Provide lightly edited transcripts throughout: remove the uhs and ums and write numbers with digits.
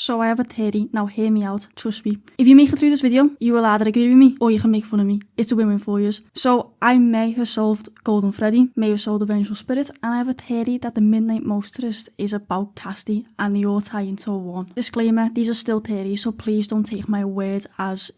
So I have a theory, now hear me out, trust me. If you make it through this video, you will either agree with me or you can make fun of me. It's a win-win for you. So I may have solved Golden Freddy, may have solved the Vengeful Spirit, and I have a theory that the Midnight Motorist is about Cassidy and they all tie into one. Disclaimer, these are still theories, so please don't take my word as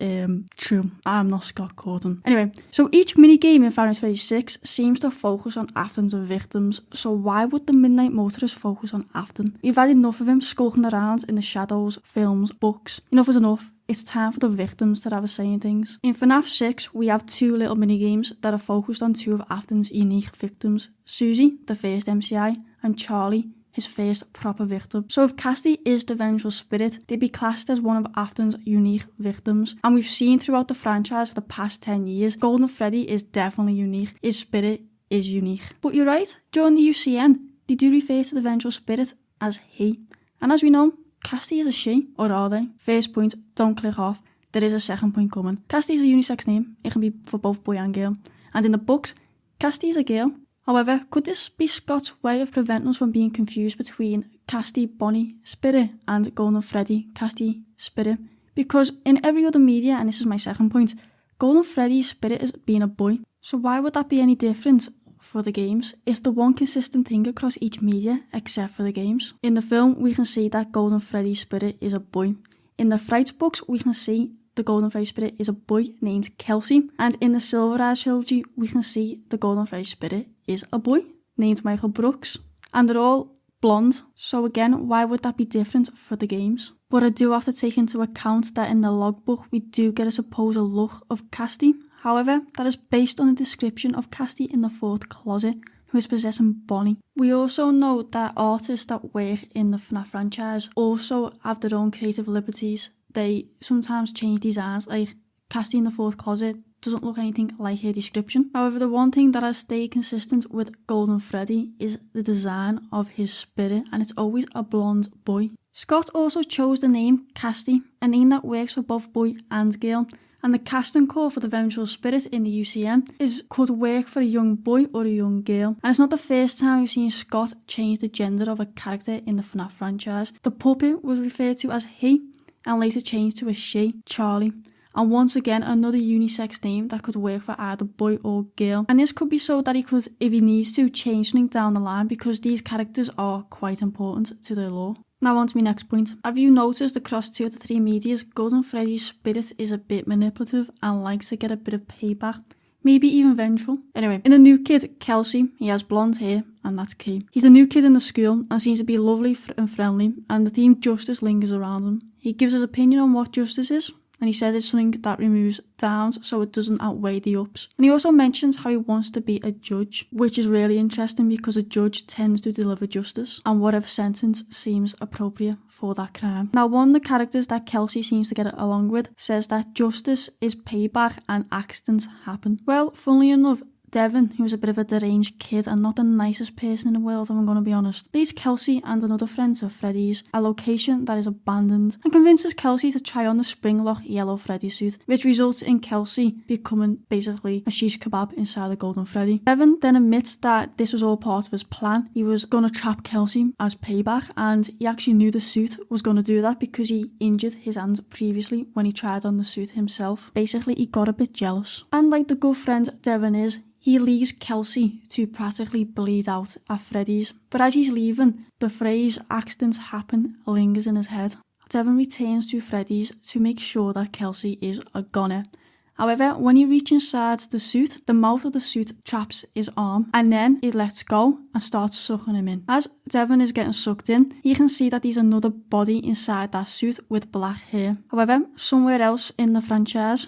true. I'm not Scott Gordon. Anyway, so each minigame in FiveNightsAtfreddys 6 seems to focus on Afton's victims, so why would the Midnight Motorist focus on Afton? We've had enough of him skulking around in the shadows, films, books. Enough is enough. It's time for the victims to have a say in things. In FNAF 6, we have two little minigames that are focused on two of Afton's unique victims. Susie, the first MCI, and Charlie, his first proper victim. So if Cassidy is the Vengeful Spirit, they'd be classed as one of Afton's unique victims. And we've seen throughout the franchise for the past 10 years, Golden Freddy is definitely unique. His spirit is unique. But you're right, during the UCN, they do refer to the Vengeful Spirit as he. And as we know, Cassidy is a she, or are they? First point, don't click off. There is a second point coming. Cassidy is a unisex name. It can be for both boy and girl. And in the books, Cassidy is a girl. However, could this be Scott's way of preventing us from being confused between Cassidy Bonnie Spirit and Golden Freddy Cassidy Spirit? Because in every other media, and this is my second point, Golden Freddy's spirit is being a boy. So why would that be any different for the games? It's the one consistent thing across each media except for the games. In the film, we can see that Golden Freddy's spirit is a boy. In the Frights books, we can see the Golden Freddy Spirit is a boy named Kelsey, and in the Silver Eyes trilogy, we can see the Golden Freddy Spirit is a boy named Michael Brooks, and they're all blonde. So again, why would that be different for the games? But I do have to take into account that in the logbook, we do get a supposed look of Cassidy. However, that is based on a description of Cassidy in the fourth closet, who is possessing Bonnie. We also know that artists that work in the FNAF franchise also have their own creative liberties. They sometimes change designs, like Cassidy in the fourth closet doesn't look anything like her description. However, the one thing that has stayed consistent with Golden Freddy is the design of his spirit, and it's always a blonde boy. Scott also chose the name Cassidy, a name that works for both boy and girl. And the casting call for the Vengeful Spirit in the UCM could work for a young boy or a young girl. And it's not the first time we've seen Scott change the gender of a character in the FNAF franchise. The puppet was referred to as he, and later changed to a she, Charlie. And once again, another unisex name that could work for either boy or girl. And this could be so that he could, if he needs to, change something down the line, because these characters are quite important to their lore. Now on to my next point. Have you noticed across 2 of the 3 medias, Golden Freddy's spirit is a bit manipulative and likes to get a bit of payback? Maybe even vengeful. Anyway, in the new kid, Kelsey, he has blonde hair, and that's key. He's a new kid in the school and seems to be lovely and friendly, and the theme Justice lingers around him. He gives his opinion on what justice is, and he says it's something that removes downs so it doesn't outweigh the ups. And he also mentions how he wants to be a judge, which is really interesting because a judge tends to deliver justice and whatever sentence seems appropriate for that crime. Now, one of the characters that Kelsey seems to get along with says that justice is payback and accidents happen. Well, funnily enough, Devin, who's a bit of a deranged kid and not the nicest person in the world, if I'm going to be honest, leads Kelsey and another friend to Freddy's, a location that is abandoned, and convinces Kelsey to try on the Springlock yellow Freddy suit, which results in Kelsey becoming basically a shish kebab inside the Golden Freddy. Devin then admits that this was all part of his plan. He was going to trap Kelsey as payback, and he actually knew the suit was going to do that because he injured his hand previously when he tried on the suit himself. Basically, he got a bit jealous. And like the good friend Devin is, he leaves Kelsey to practically bleed out at Freddy's. But as he's leaving, the phrase "accidents happen" lingers in his head. Devin returns to Freddy's to make sure that Kelsey is a goner. However, when he reaches inside the suit, the mouth of the suit traps his arm, and then it lets go and starts sucking him in. As Devin is getting sucked in, you can see that there's another body inside that suit with black hair. However, somewhere else in the franchise,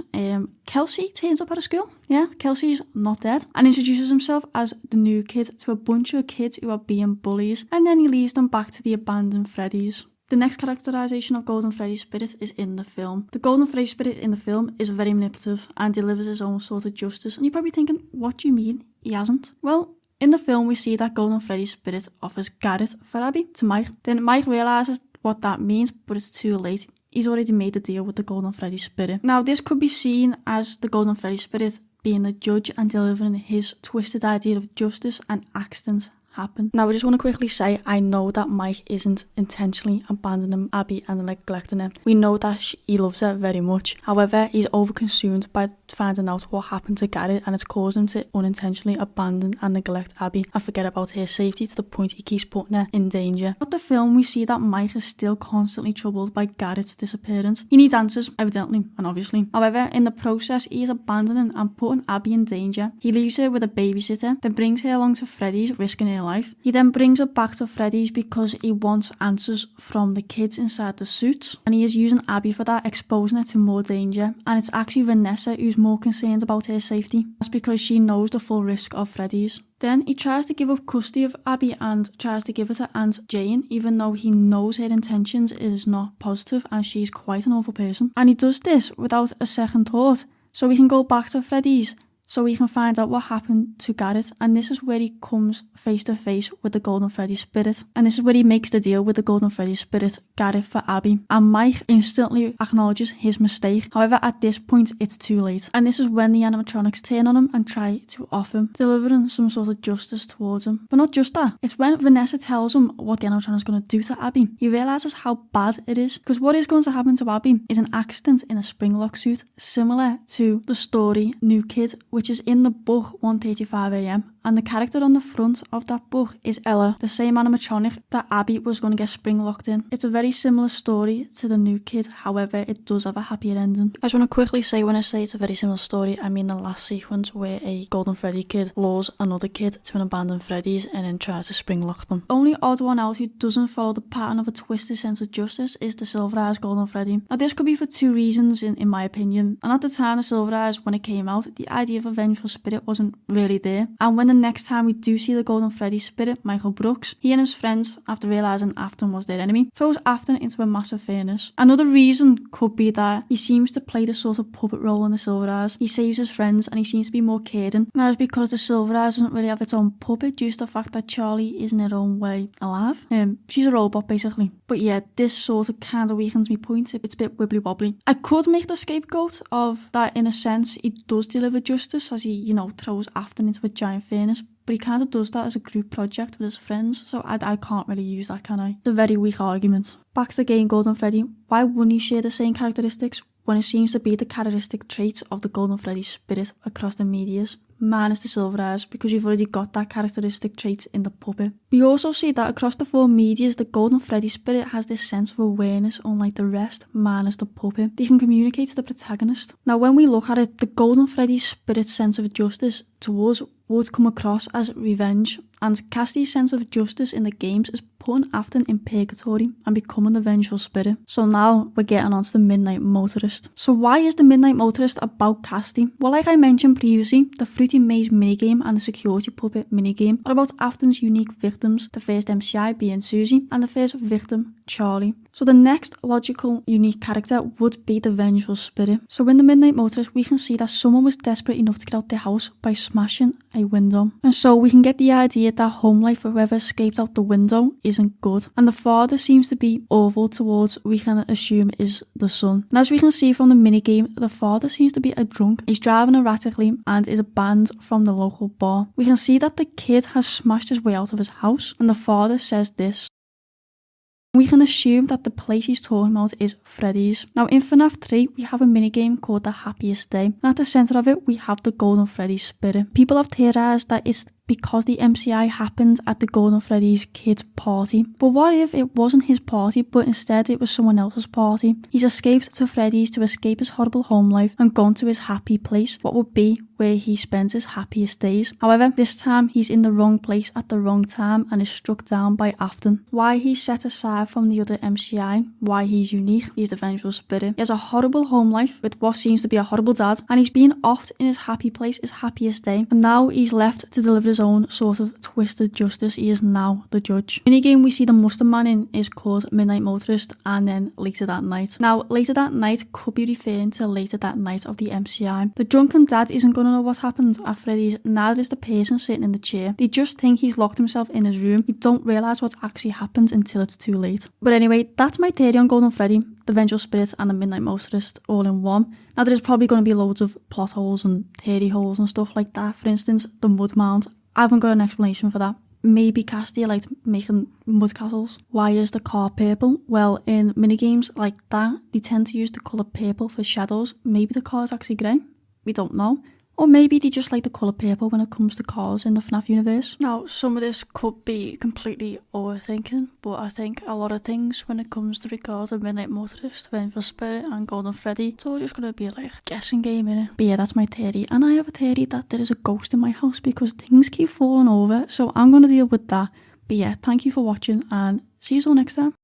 Kelsey turns up at a school. Yeah, Kelsey's not dead, and introduces himself as the new kid to a bunch of kids who are being bullies, and then he leads them back to the abandoned Freddy's. The next characterization of Golden Freddy's spirit is in the film. The Golden Freddy spirit in the film is very manipulative and delivers his own sort of justice. And you're probably thinking, what do you mean he hasn't? Well, in the film we see that Golden Freddy's spirit offers Garrett for Abby to Mike. Then Mike realizes what that means, but it's too late. He's already made a deal with the Golden Freddy spirit. Now, this could be seen as the Golden Freddy spirit being the judge and delivering his twisted idea of justice and accidents happen. Now, I just want to quickly say, I know that Mike isn't intentionally abandoning Abby and neglecting her. We know that he loves her very much. However, he's overconsumed by finding out what happened to Garrett, and it's caused him to unintentionally abandon and neglect Abby and forget about her safety to the point he keeps putting her in danger. Throughout the film, we see that Mike is still constantly troubled by Garrett's disappearance. He needs answers, evidently and obviously. However, in the process, he is abandoning and putting Abby in danger. He leaves her with a babysitter, then brings her along to Freddy's, risking her life. He then brings her back to Freddy's because he wants answers from the kids inside the suits, and he is using Abby for that, exposing her to more danger. And it's actually Vanessa who's more concerned about her safety. That's because she knows the full risk of Freddy's. Then he tries to give up custody of Abby and tries to give it to Aunt Jane, even though he knows her intentions is not positive and she's quite an awful person. And he does this without a second thought, so he can go back to Freddy's, so he can find out what happened to Garrett. And this is where he comes face to face with the Golden Freddy spirit. And this is where he makes the deal with the Golden Freddy spirit, Garrett for Abby. And Mike instantly acknowledges his mistake. However, at this point, it's too late. And this is when the animatronics turn on him and try to off him, delivering some sort of justice towards him. But not just that. It's when Vanessa tells him what the animatronics is going to do to Abby. He realises how bad it is. Because what is going to happen to Abby is an accident in a Springlock suit, similar to the story New Kid, which is in the book 1:35 AM. And the character on the front of that book is Ella, the same animatronic that Abby was going to get spring-locked in. It's a very similar story to the New Kid, however, it does have a happier ending. I just want to quickly say, when I say it's a very similar story, I mean the last sequence where a Golden Freddy kid lures another kid to an abandoned Freddy's and then tries to spring-lock them. The only odd one out who doesn't follow the pattern of a twisted sense of justice is the Silver Eyes Golden Freddy. Now, this could be for two reasons, in my opinion. And at the time of Silver Eyes, when it came out, the idea of a vengeful spirit wasn't really there. And when the next time we do see the Golden Freddy spirit, Michael Brooks, he and his friends, after realising Afton was their enemy, throws Afton into a massive furnace. Another reason could be that he seems to play the sort of puppet role in the Silver Eyes. He saves his friends and he seems to be more caring, whereas because the Silver Eyes doesn't really have its own puppet due to the fact that Charlie is in her own way alive. She's a robot basically. But yeah, this sort of kind of weakens me point. It's a bit wibbly wobbly. I could make the scapegoat of that in a sense. He does deliver justice as he, throws Afton into a giant furnace. But he kind of does that as a group project with his friends, so I can't really use that, can I? It's a very weak argument. Back to the game Golden Freddy. Why wouldn't he share the same characteristics when it seems to be the characteristic traits of the Golden Freddy spirit across the medias? Minus the Silver Eyes, because you've already got that characteristic traits in the puppet. We also see that across the four medias, the Golden Freddy spirit has this sense of awareness, unlike the rest, minus the puppet. They can communicate to the protagonist. Now, when we look at it, the Golden Freddy spirit's sense of justice to us would come across as revenge, and Cassidy's sense of justice in the games is putting Afton in purgatory and becoming the vengeful spirit. So now we're getting on to the Midnight Motorist. So why is the Midnight Motorist about Cassidy? Well, like I mentioned previously, the Fruity Maze minigame and the Security Puppet minigame are about Afton's unique victims, the first MCI being Susie and the first victim, Charlie. So the next logical unique character would be the vengeful spirit. So in the Midnight Motorist, we can see that someone was desperate enough to get out their house by smashing a window. And so we can get the idea that home life for whoever escaped out the window isn't good. And the father seems to be awful towards, we can assume, is the son. And as we can see from the minigame, the father seems to be a drunk. He's driving erratically and is banned from the local bar. We can see that the kid has smashed his way out of his house, and the father says this. We can assume that the place he's talking about is Freddy's. Now in FNAF 3, we have a minigame called the Happiest Day. And at the centre of it, we have the Golden Freddy spirit. People have theorised that it's because the MCI happened at the Golden Freddy's kids' party. But what if it wasn't his party, but instead it was someone else's party? He's escaped to Freddy's to escape his horrible home life and gone to his happy place, what would be where he spends his happiest days. However, this time he's in the wrong place at the wrong time and is struck down by Afton. Why he's set aside from the other MCI, why he's unique, he's the vengeful spirit. He has a horrible home life with what seems to be a horrible dad, and he's being offed in his happy place, his happiest day, and now he's left to deliver his own sort of twisted justice. He is now the judge. Minigame we see the Mustard Man in is called Midnight Motorist, and then Later That Night. Now, Later That Night could be referring to Later That Night of the MCI. The drunken dad isn't going to know what happened at Freddy's, neither is the person sitting in the chair. They just think he's locked himself in his room. They don't realise what's actually happened until it's too late. But anyway, that's my theory on Golden Freddy, the Vengeful Spirit and the Midnight Motorist all in one. Now there's probably going to be loads of plot holes and theory holes and stuff like that. For instance, the Mud Mound. I haven't got an explanation for that, maybe Cassidy liked making mud castles. Why is the car purple? Well, in minigames like that, they tend to use the colour purple for shadows. Maybe the car is actually grey. We don't know. Or maybe they just like the colour purple when it comes to cars in the FNAF universe. Now, some of this could be completely overthinking, but I think a lot of things when it comes to regard Midnight Motorist, Vengeful Spirit and Golden Freddy, it's all just gonna be like a guessing game, innit? But yeah, that's my theory. And I have a theory that there is a ghost in my house because things keep falling over, so I'm gonna deal with that. But yeah, thank you for watching and see you all next time.